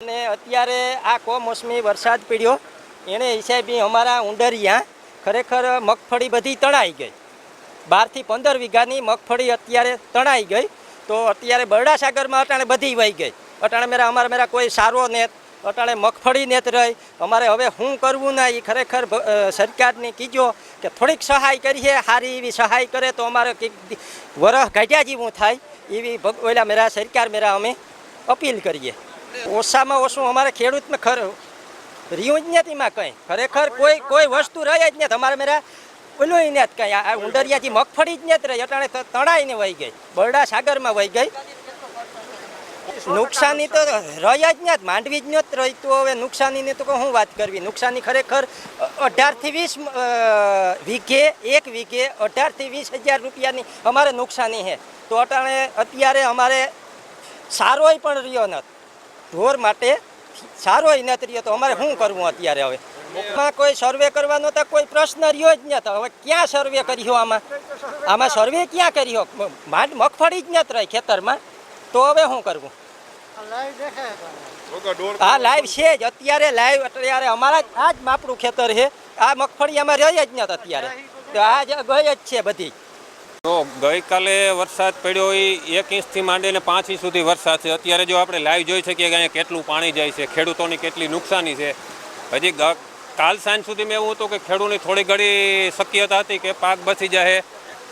ને અત્યારે આ કમોસમી વરસાદ પડ્યો એને હિસાબે અમારા ઉંડરિયા ખરેખર મગફળી બધી તણાઈ ગઈ 12 થી 15 વીઘાની મગફળી અત્યારે તણાઈ ગઈ તો અત્યારે બરડાસાગરમાં અટાણે બધી વહી ગઈ અટાણે અમારા કોઈ સારો ને અટાણે મગફળી ને જ રહી અમારે હવે શું કરવું ના એ ખરેખર સરકારને કીજો કે થોડીક સહાય કરીએ સારી એવી સહાય કરે તો અમારે વરસ કાઢ્યા જેવું થાય એવી ઓલા સરકાર અમે અપીલ કરીએ। ઓછામાં ઓછું અમારે ખેડૂતને રહ્યું જ નથી એમાં કંઈ ખરેખર કોઈ વસ્તુ રહે જ નથી અમારે ઓલું ને જ કંઈ આ ઉંડરિયાથી મગફળી જ નથી રહી અટાણે તણાઈને વહી ગઈ બરડાસાગરમાં વહી ગઈ નુકસાની તો રહ્યા જ નથી માંડવી જ નથી રહી તો હવે નુકસાનીની તો શું વાત કરવી નુકસાની ખરેખર 18 થી 20 વીઘે એક વીઘે 18 થી 20,000 રૂપિયાની અમારે નુકસાની છે તો અટાણે અત્યારે અમારે સારોય પણ રહ્યો નથી ઢોર માટે સારોય નથી રહ્યો તો અમારે શું કરવું અત્યારે હવે એમાં કોઈ સર્વે કરવાનો તો કોઈ પ્રશ્ન રહ્યો જ નથી હવે ક્યાં સર્વે કર્યો આમાં સર્વે ક્યાં કર્યો મગફળી જ નથી રહી ખેતરમાં તો હવે શું કરવું હા લાઈવ છે જ અત્યારે લાઈવ અત્યારે અમારા આ જ માપડું ખેતર છે આ મગફળી આમાં રહી જ નથી અત્યારે તો આ જ ગઈ જ છે બધી તો ગઈકાલે વરસાદ પડ્યો એ 1 ઇંચથી માંડીને 5 ઇંચ સુધી વરસાદ છે અત્યારે જો આપણે લાઈવ જોઈ શકીએ કે અહીંયા કેટલું પાણી જાય છે ખેડૂતોની કેટલી નુકસાની છે હજી કાલ સાંજ સુધી મેં એવું હતું કે ખેડૂતની થોડી ઘણી શક્યતા હતી કે પાક બચી જાય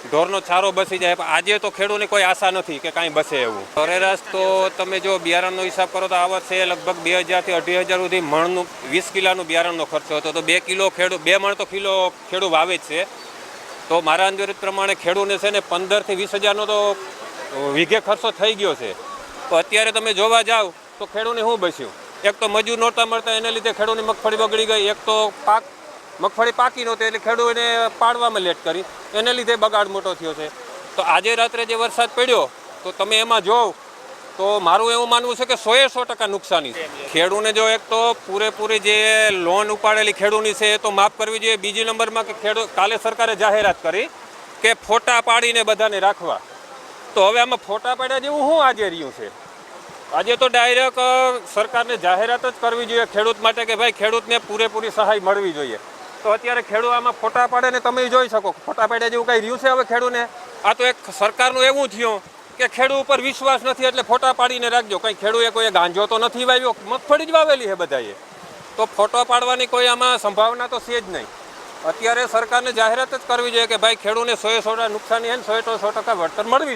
ઢોરનો ચારો બચી જાય પણ આજે તો ખેડૂતની કોઈ આશા નથી કે કાંઈ બચે એવું સરેરાશ તો તમે જો બિયારણનો હિસાબ કરો તો આ વર્ષે લગભગ 2000 થી 2500 સુધી મણનું 20 કિલોનું બિયારણનો ખર્ચો હતો તો 2 કિલો ખેડૂત 2 મણ તો કિલો ખેડૂત વાવે જ છે તો મારા અંદાજિત પ્રમાણે ખેડૂતને છે ને 15 થી 20,000નો તો વીઘે ખર્ચો થઈ ગયો છે તો અત્યારે તમે જોવા જાઓ તો ખેડૂતને શું બચ્યું એક તો મજૂર નહોતા મળતા એને લીધે ખેડૂતની મગફળી બગડી ગઈ એક તો મગફળી પાકી નહોતી એટલે ખેડૂતને પાડવામાં લેટ કરી એને લીધે બગાડ મોટો થયો છે તો આજે રાત્રે જે વરસાદ પડ્યો તો તમે એમાં જોવ તો મારું એવું માનવું છે કે 100% નુકસાની છે ખેડૂતને જો એક તો પૂરેપૂરી જે લોન ઉપાડેલી ખેડૂતની છે એ તો માફ કરવી જોઈએ બીજી નંબરમાં કે કાલે સરકારે જાહેરાત કરી કે ફોટા પાડીને બધાને રાખવા તો હવે આમાં ફોટા પાડ્યા જેવું શું આજે રહ્યું છે આજે તો ડાયરેક્ટ સરકારને જાહેરાત જ કરવી જોઈએ ખેડૂત માટે કે ભાઈ ખેડૂતને પૂરેપૂરી સહાય મળવી જોઈએ તો અત્યારે ખેડૂત આમાં ફોટા પાડે ને તમે જોઈ શકો ફોટા પાડ્યા જેવું કાંઈ રહ્યું છે હવે ખેડૂતને આ તો એક સરકારનું એવું થયું કે ખેડૂત ઉપર વિશ્વાસ નથી એટલે ફોટા પાડીને રાખજો કંઈ ખેડૂતે કોઈ ગાંજો તો નથી વાવ્યો મગફળી જ વાવેલી છે બધાએ તો ફોટો પાડવાની કોઈ આમાં સંભાવના તો છે જ નહીં અત્યારે સરકારને જાહેરાત જ કરવી જોઈએ કે ભાઈ ખેડૂતને 100% નુકસાની છે ને 100% વળતર મળવી